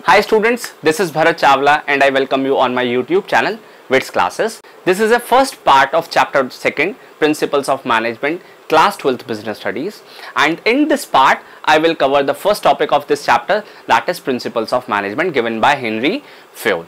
Hi students, this is Bharat Chawla and I welcome you on my YouTube channel WITS Classes. This is the first part of chapter 2 Principles of Management class 12th Business Studies, and in this part I will cover the first topic of this chapter, that is Principles of Management, given by Henry Fayol.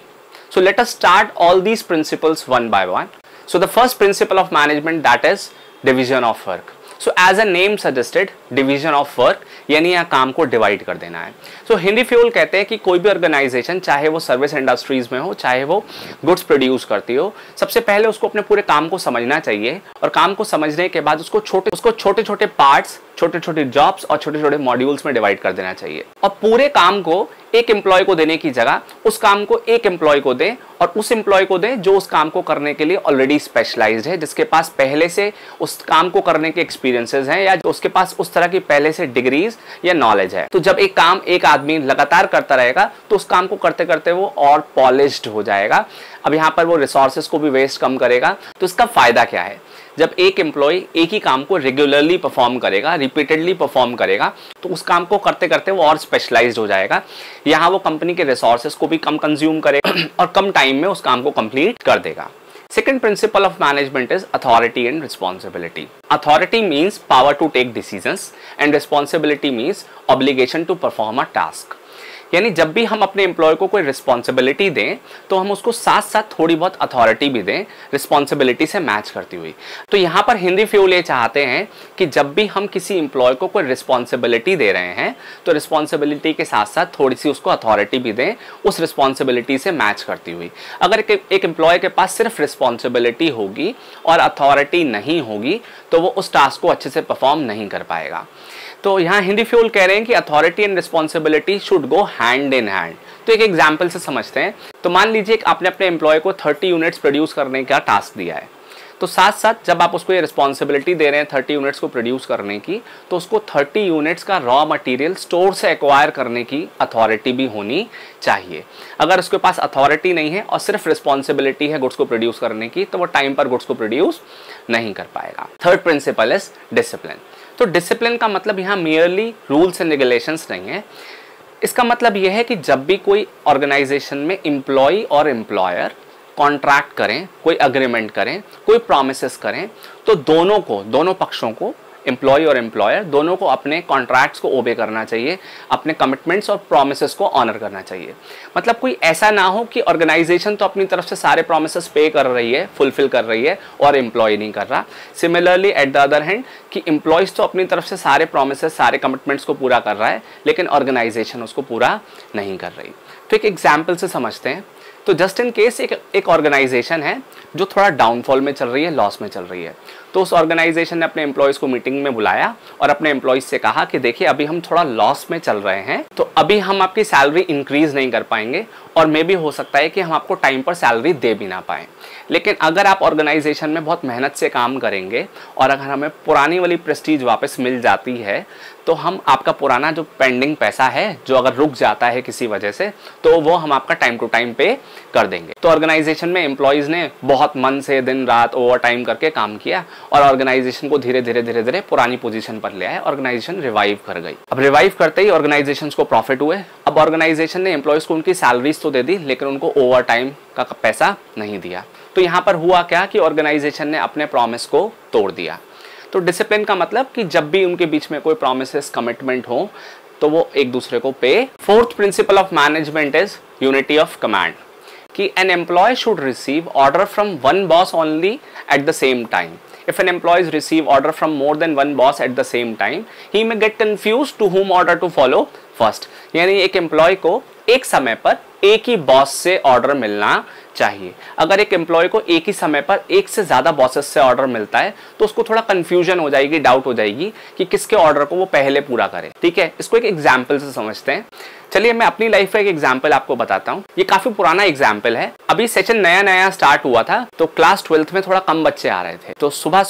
So let us start all these principles one by one. So the first principle of management, that is division of work. So as a name suggested, division of work, यानी यहाँ काम को divide कर देना है. So Henry Fayol कहते हैं कि कोई भी ऑर्गेनाइजेशन, चाहे वो सर्विस इंडस्ट्रीज में हो, चाहे वो गुड्स प्रोड्यूस करती हो, सबसे पहले उसको अपने पूरे काम को समझना चाहिए और काम को समझने के बाद उसको छोटे छोटे पार्ट्स, छोटे छोटे जॉब्स और छोटे छोटे मॉड्यूल्स में डिवाइड कर देना चाहिए. और पूरे काम को एक एम्प्लॉय को देने की जगह उस काम को एक एम्प्लॉय को दें और उस एम्प्लॉय को दें जो उस काम को करने के लिए ऑलरेडी स्पेशलाइज्ड है, जिसके पास पहले से उस काम को करने के एक्सपीरियंसेस हैं या उसके पास उस तरह की पहले से डिग्रीज या नॉलेज है. तो जब एक काम एक आदमी लगातार करता रहेगा तो उस काम को करते करते वो और पॉलिश्ड हो जाएगा. अब यहाँ पर वो रिसोर्सेज को भी वेस्ट कम करेगा. तो इसका फायदा क्या है? जब एक एम्प्लॉय एक ही काम को रेगुलरली परफॉर्म करेगा, रिपीटेडली परफॉर्म करेगा, तो उस काम को करते करते वो और स्पेशलाइज्ड हो जाएगा. यहाँ वो कंपनी के रिसोर्सेज को भी कम कंज्यूम करेगा और कम टाइम में उस काम को कंप्लीट कर देगा. Second principle of management is authority and responsibility. Authority means power to take decisions and responsibility means obligation to perform a task. यानी जब भी हम अपने एम्प्लॉय को कोई रिस्पॉन्सिबिलिटी दें तो हम उसको साथ साथ थोड़ी बहुत अथॉरिटी भी दें, रिस्पॉन्सिबिलिटी से मैच करती हुई. तो यहाँ पर हेनरी फ्योल ये चाहते हैं कि जब भी हम किसी एम्प्लॉय को कोई रिस्पॉन्सिबिलिटी दे रहे हैं तो रिस्पॉन्सिबिलिटी के साथ साथ थोड़ी सी उसको अथॉरिटी भी दें, उस रिस्पॉन्सिबिलिटी से मैच करती हुई. अगर एक एम्प्लॉय के पास सिर्फ रिस्पॉन्सिबिलिटी होगी और अथॉरिटी नहीं होगी तो वो उस टास्क को अच्छे से परफॉर्म नहीं कर पाएगा. तो यहाँ हेनरी फ्योल कह रहे हैं कि authority and responsibility should go hand in hand. तो एक एग्जांपल से समझते हैं. तो मान लीजिए कि आपने अपने एम्प्लॉय को 30 यूनिट्स प्रोड्यूस करने का टास्क दिया है. तो साथ साथ जब आप उसको ये रिस्पॉन्सिबिलिटी दे रहे हैं 30 यूनिट्स को प्रोड्यूस करने की, तो उसको 30 यूनिट्स का रॉ मटेरियल स्टोर से एक्वायर करने की अथॉरिटी भी होनी चाहिए. अगर उसके पास अथॉरिटी नहीं है और सिर्फ रिस्पॉन्सिबिलिटी है गुड्स को प्रोड्यूस करने की, तो वो टाइम पर गुड्स को प्रोड्यूस नहीं कर पाएगा. Third principal is discipline. तो डिसिप्लिन का मतलब यहाँ मेयरली रूल्स एंड रेगुलेशंस नहीं है. इसका मतलब यह है कि जब भी कोई ऑर्गेनाइजेशन में एम्प्लॉय और एम्प्लॉयर कॉन्ट्रैक्ट करें, कोई अग्रीमेंट करें, कोई प्रॉमिसेस करें, तो दोनों पक्षों को, एम्प्लॉय और एम्प्लॉयर दोनों को अपने कॉन्ट्रैक्ट्स को ओबे करना चाहिए, अपने कमिटमेंट्स और प्रॉमिसेस को ऑनर करना चाहिए. मतलब कोई ऐसा ना हो कि ऑर्गेनाइजेशन तो अपनी तरफ से सारे प्रॉमिसेस पे कर रही है, फुलफिल कर रही है और एम्प्लॉय नहीं कर रहा. Similarly at the other hand कि एम्प्लॉयज तो अपनी तरफ से सारे प्रॉमिसेस, सारे कमिटमेंट्स को पूरा कर रहा है, लेकिन ऑर्गेनाइजेशन उसको पूरा नहीं कर रही. तो एक एग्जाम्पल से समझते हैं. तो जस्ट इन केस एक ऑर्गेनाइजेशन है जो थोड़ा डाउनफॉल में चल रही है, लॉस में चल रही है. तो उस ऑर्गेनाइजेशन ने अपने एम्प्लॉयज़ को मीटिंग में बुलाया और अपने एम्प्लॉयज़ से कहा कि देखिए अभी हम थोड़ा लॉस में चल रहे हैं, तो अभी हम आपकी सैलरी इंक्रीज नहीं कर पाएंगे और मे भी हो सकता है कि हम आपको टाइम पर सैलरी दे भी ना पाएँ. लेकिन अगर आप ऑर्गेनाइजेशन में बहुत मेहनत से काम करेंगे और अगर हमें पुरानी वाली प्रेस्टीज वापस मिल जाती है तो हम आपका पुराना जो पेंडिंग पैसा है, जो अगर रुक जाता है किसी वजह से, तो वो हम आपका टाइम टू टाइम पे कर देंगे. तो ऑर्गेनाइजेशन में एम्प्लॉयज़ ने बहुत मन से दिन रात ओवर टाइम करके काम किया और ऑर्गेनाइजेशन को धीरे धीरे पुरानी पोजीशन पर ले आए. ऑर्गेनाइजेशन रिवाइव कर गई. अब रिवाइव करते ही ऑर्गेनाइजेशन को प्रॉफिट हुए. अब ऑर्गेनाइजेशन ने एम्प्लॉयज़ को उनकी सैलरीज तो दे दी, लेकिन उनको ओवर टाइम का पैसा नहीं दिया. तो यहाँ पर हुआ क्या कि ऑर्गेनाइजेशन ने अपने प्रॉमिस को तोड़ दिया. तो डिसिप्लिन का मतलब कि जब भी उनके बीच में कोई प्रॉमिसेस, कमिटमेंट हो, तो वो एक दूसरे को पे. Fourth principle of management is unity of command. कि an employee should receive order from one boss only at the same time. If an employee receive order from more than one boss at the same time, he may get confused to whom order to follow first. यानी एक employee को एक समय पर एक ही boss से order मिलना चाहिए. अगर एक एम्प्लॉय को एक ही समय पर एक से ज्यादा बॉसेस से ऑर्डर मिलता है तो उसको थोड़ा कंफ्यूजन हो जाएगी, डाउट हो जाएगी कि किसके ऑर्डर को वो पहले पूरा करे. ठीक है, इसको एक एग्जाम्पल से समझते हैं. चलिए मैं अपनी लाइफ का एक एग्जाम्पल आपको बताता हूँ. ये काफी पुराना एग्जाम्पल है. अभी सेशन नया स्टार्ट हुआ था तो क्लास 12th में थोड़ा कम बच्चे आ रहे थे. तो सुबह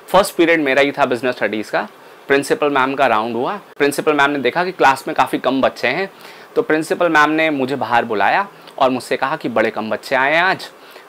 फर्स्ट पीरियड मेरा ही था बिजनेस स्टडीज का. प्रिंसिपल मैम का राउंड हुआ. प्रिंसिपल मैम ने देखा कि क्लास में काफी कम बच्चे हैं, तो प्रिंसिपल मैम ने मुझे बाहर बुलाया और मुझसे कहा कि बड़े कम बच्चे आए हैं आज,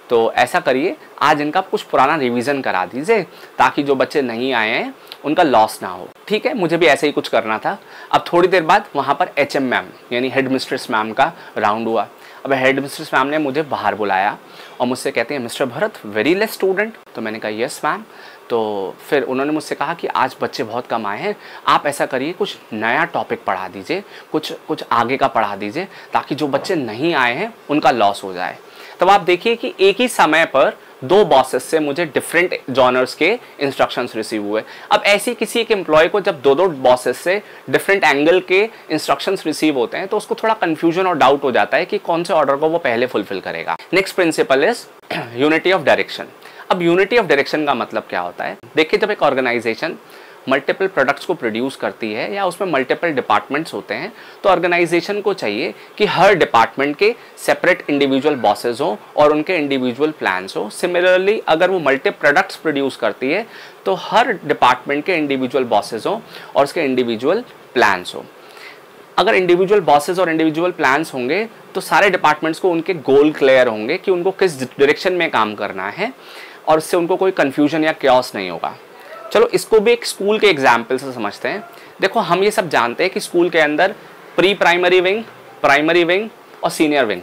तो ऐसा करिए आज इनका कुछ पुराना रिवीजन करा दीजिए ताकि जो बच्चे नहीं आए हैं उनका लॉस ना हो. ठीक है, मुझे भी ऐसे ही कुछ करना था। अब थोड़ी देर बाद वहाँ पर HM मैम यानी हेड मिस्ट्रेस मैम का राउंड हुआ। अब हेड मिस्ट्रेस मैम ने मुझे बाहर बुलाया और मुझसे कहते हैं mister Bharat very less student. तो मैंने कहा यस मैम। तो फिर उन्होंने मुझसे कहा कि आज बच्चे बहुत कम आए हैं, आप ऐसा करिए कुछ नया टॉपिक पढ़ा दीजिए, कुछ आगे का पढ़ा दीजिए ताकि जो बच्चे नहीं आए हैं उनका लॉस हो जाए। तब आप देखिए कि एक ही समय पर 2 बॉसेस से मुझे डिफरेंट जॉनर्स के इंस्ट्रक्शंस रिसीव हुए। अब ऐसे किसी एक एम्प्लॉय को जब 2 बॉसेस से डिफरेंट एंगल के इंस्ट्रक्शंस रिसीव होते हैं तो उसको थोड़ा कंफ्यूजन और डाउट हो जाता है कि कौन से ऑर्डर को वो पहले फुलफिल करेगा। Next principle is unity of direction. अब यूनिटी ऑफ डायरेक्शन का मतलब क्या होता है? देखिए, जब एक ऑर्गेनाइजेशन मल्टीपल प्रोडक्ट्स को प्रोड्यूस करती है या उसमें मल्टीपल डिपार्टमेंट्स होते हैं तो ऑर्गेनाइजेशन को चाहिए कि हर डिपार्टमेंट के सेपरेट इंडिविजुअल बॉसेस हों और उनके इंडिविजुअल प्लान्स हो। सिमिलरली अगर वो मल्टी प्रोडक्ट्स प्रोड्यूस करती है तो हर डिपार्टमेंट के इंडिविजुअल बॉसेस हों और उसके इंडिविजुअल प्लान्स हो। अगर इंडिविजुअल बॉसेस और इंडिविजुअल प्लान्स होंगे तो सारे डिपार्टमेंट्स को उनके गोल क्लियर होंगे कि उनको किस डायरेक्शन में काम करना है और इससे उनको कोई कंफ्यूजन या क्योस नहीं होगा। चलो इसको भी एक स्कूल के एग्जाम्पल से समझते हैं। देखो, हम ये सब जानते हैं कि स्कूल के अंदर pre primary wing, primary wing और सीनियर विंग,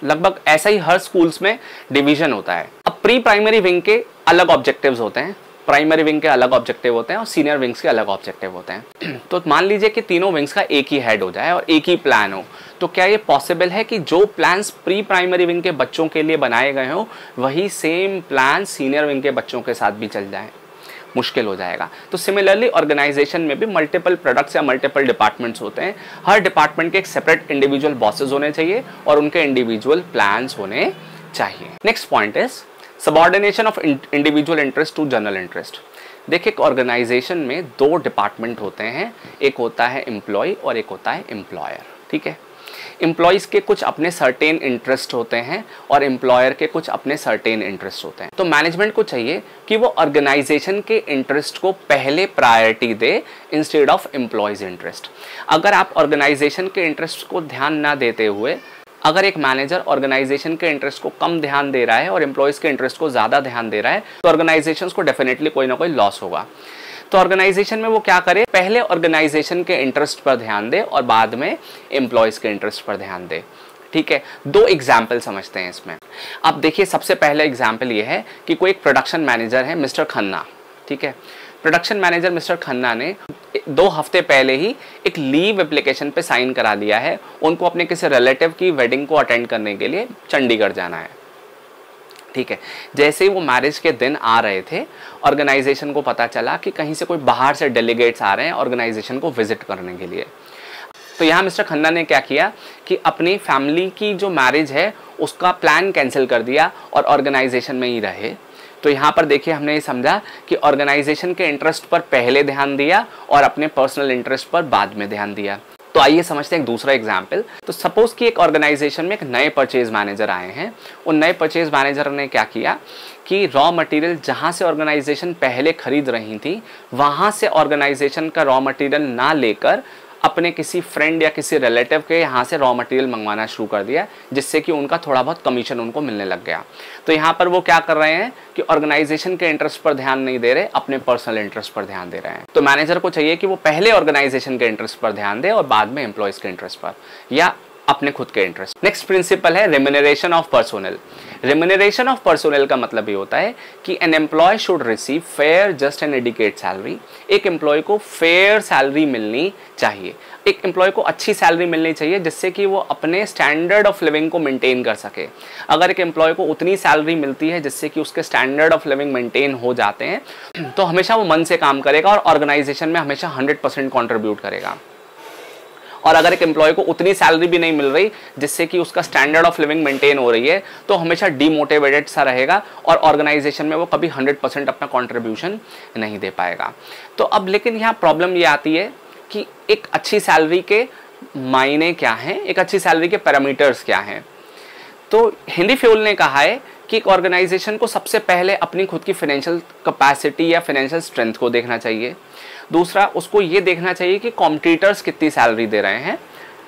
लगभग ऐसा ही हर स्कूल्स में डिवीजन होता है। अब प्री प्राइमरी विंग के अलग ऑब्जेक्टिव्स होते हैं, प्राइमरी विंग के अलग ऑब्जेक्टिव होते हैं और सीनियर विंग्स के अलग ऑब्जेक्टिव होते हैं। तो मान लीजिए कि तीनों विंग्स का एक ही हेड हो जाए और एक ही प्लान हो, तो क्या ये पॉसिबल है कि जो प्लान्स प्री प्राइमरी विंग के बच्चों के लिए बनाए गए हो वही सेम प्लान सीनियर विंग के बच्चों के साथ भी चल जाए? मुश्किल हो जाएगा। तो सिमिलरली ऑर्गेनाइजेशन में भी मल्टीपल प्रोडक्ट्स या मल्टीपल डिपार्टमेंट्स होते हैं। हर डिपार्टमेंट के एक सेपरेट इंडिविजुअल बॉसेस होने चाहिए और उनके इंडिविजुअल प्लान्स होने चाहिए। Next point is subordination of individual interest to general interest. देखिए, एक ऑर्गेनाइजेशन में 2 डिपार्टमेंट होते हैं, एक होता है एम्प्लॉय और एक होता है एम्प्लॉयर। ठीक है, एम्प्लॉयज़ के कुछ अपने सर्टेन इंटरेस्ट होते हैं और एम्प्लॉयर के कुछ अपने सर्टेन इंटरेस्ट होते हैं। तो मैनेजमेंट को चाहिए कि वो ऑर्गेनाइजेशन के इंटरेस्ट को पहले priority they instead of employees interest. अगर आप ऑर्गेनाइजेशन के इंटरेस्ट को ध्यान ना देते हुए, अगर एक मैनेजर ऑर्गेनाइजेशन के इंटरेस्ट को कम ध्यान दे रहा है और एम्प्लॉयज़ के इंटरेस्ट को ज़्यादा ध्यान दे रहा है तो ऑर्गेनाइजेशंस को डेफिनेटली कोई ना कोई लॉस होगा। तो ऑर्गेनाइजेशन में वो क्या करे, पहले ऑर्गेनाइजेशन के इंटरेस्ट पर ध्यान दे और बाद में एम्प्लॉयज़ के इंटरेस्ट पर ध्यान दे। ठीक है, 2 एग्जाम्पल समझते हैं इसमें। अब देखिए, सबसे पहला एग्जाम्पल ये है कि कोई एक प्रोडक्शन मैनेजर है मिस्टर खन्ना। ठीक है, प्रोडक्शन मैनेजर मिस्टर खन्ना ने 2 हफ्ते पहले ही एक लीव एप्लीकेशन पे साइन करा लिया है। उनको अपने किसी रिलेटिव की वेडिंग को अटेंड करने के लिए चंडीगढ़ जाना है। ठीक है, जैसे ही वो मैरिज के दिन आ रहे थे, ऑर्गेनाइजेशन को पता चला कि कहीं से कोई बाहर से डेलीगेट्स आ रहे हैं ऑर्गेनाइजेशन को विजिट करने के लिए। तो यहाँ मिस्टर खन्ना ने क्या किया कि अपनी फैमिली की जो मैरिज है उसका प्लान कैंसिल कर दिया और ऑर्गेनाइजेशन में ही रहे। तो यहाँ पर देखिए, हमने ये समझा कि ऑर्गेनाइजेशन के इंटरेस्ट पर पहले ध्यान दिया और अपने पर्सनल इंटरेस्ट पर बाद में ध्यान दिया। तो आइए समझते हैं एक दूसरा एग्जाम्पल। तो सपोज कि एक ऑर्गेनाइजेशन में एक नए परचेज मैनेजर आए हैं। उन नए परचेज मैनेजर ने क्या किया कि रॉ मटेरियल जहाँ से ऑर्गेनाइजेशन पहले खरीद रही थी वहाँ से ऑर्गेनाइजेशन का रॉ मटेरियल ना लेकर अपने किसी फ्रेंड या किसी रिलेटिव के यहाँ से रॉ मटेरियल मंगवाना शुरू कर दिया, जिससे कि उनका थोड़ा बहुत कमीशन उनको मिलने लग गया। तो यहाँ पर वो क्या कर रहे हैं कि ऑर्गेनाइजेशन के इंटरेस्ट पर ध्यान नहीं दे रहे, अपने पर्सनल इंटरेस्ट पर ध्यान दे रहे हैं। तो मैनेजर को चाहिए कि वो पहले ऑर्गेनाइजेशन के इंटरेस्ट पर ध्यान दे और बाद में एम्प्लॉयज के इंटरेस्ट पर या अपने खुद के इंटरेस्ट। नेक्स्ट प्रिंसिपल है remuneration of personnel. Remuneration of personnel का मतलब ये होता है कि an employee should receive fair, just and adequate salary. एक एम्प्लॉय को फेयर सैलरी मिलनी चाहिए, एक एम्प्लॉय को अच्छी सैलरी मिलनी चाहिए जिससे कि वो अपने स्टैंडर्ड ऑफ लिविंग को मेंटेन कर सके। अगर एक एम्प्लॉय को उतनी सैलरी मिलती है जिससे कि उसके स्टैंडर्ड ऑफ लिविंग मेंटेन हो जाते हैं तो हमेशा वो मन से काम करेगा और ऑर्गेनाइजेशन में हमेशा 100% कॉन्ट्रीब्यूट करेगा। और अगर एक एम्प्लॉय को उतनी सैलरी भी नहीं मिल रही जिससे कि उसका स्टैंडर्ड ऑफ लिविंग मेंटेन हो रही है तो हमेशा डीमोटिवेटेड सा रहेगा और ऑर्गेनाइजेशन में वो कभी 100% अपना कंट्रीब्यूशन नहीं दे पाएगा। तो अब लेकिन यहाँ प्रॉब्लम ये आती है कि एक अच्छी सैलरी के मायने क्या हैं, एक अच्छी सैलरी के पैरामीटर्स क्या हैं। तो हेनरी फ्यूल ने कहा है कि एक ऑर्गेनाइजेशन को सबसे पहले अपनी खुद की फाइनेंशियल कैपेसिटी या फाइनेंशियल स्ट्रेंथ को देखना चाहिए। दूसरा, उसको ये देखना चाहिए कि कॉम्पिटिटर्स कितनी सैलरी दे रहे हैं।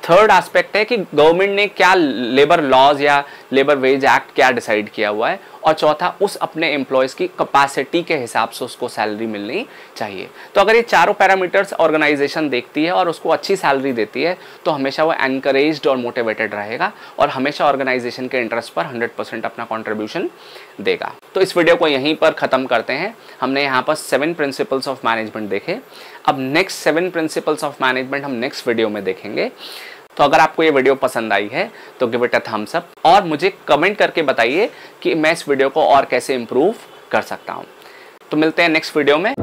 थर्ड एस्पेक्ट है कि गवर्नमेंट ने क्या लेबर लॉज या लेबर वेज एक्ट क्या डिसाइड किया हुआ है, और चौथा उस अपने एम्प्लॉयज़ की कैपेसिटी के हिसाब से उसको सैलरी मिलनी चाहिए। तो अगर ये चारों पैरामीटर्स ऑर्गेनाइजेशन देखती है और उसको अच्छी सैलरी देती है तो हमेशा वो एनकरेज्ड और मोटिवेटेड रहेगा और हमेशा ऑर्गेनाइजेशन के इंटरेस्ट पर 100% अपना कॉन्ट्रीब्यूशन देगा। तो इस वीडियो को यहीं पर ख़त्म करते हैं। हमने यहाँ पर 7 प्रिंसिपल्स ऑफ मैनेजमेंट देखे। अब नेक्स्ट 7 प्रिंसिपल्स ऑफ मैनेजमेंट हम नेक्स्ट वीडियो में देखेंगे। तो अगर आपको ये वीडियो पसंद आई है तो give it a thumbs up और मुझे कमेंट करके बताइए कि मैं इस वीडियो को और कैसे इम्प्रूव कर सकता हूँ। तो मिलते हैं नेक्स्ट वीडियो में।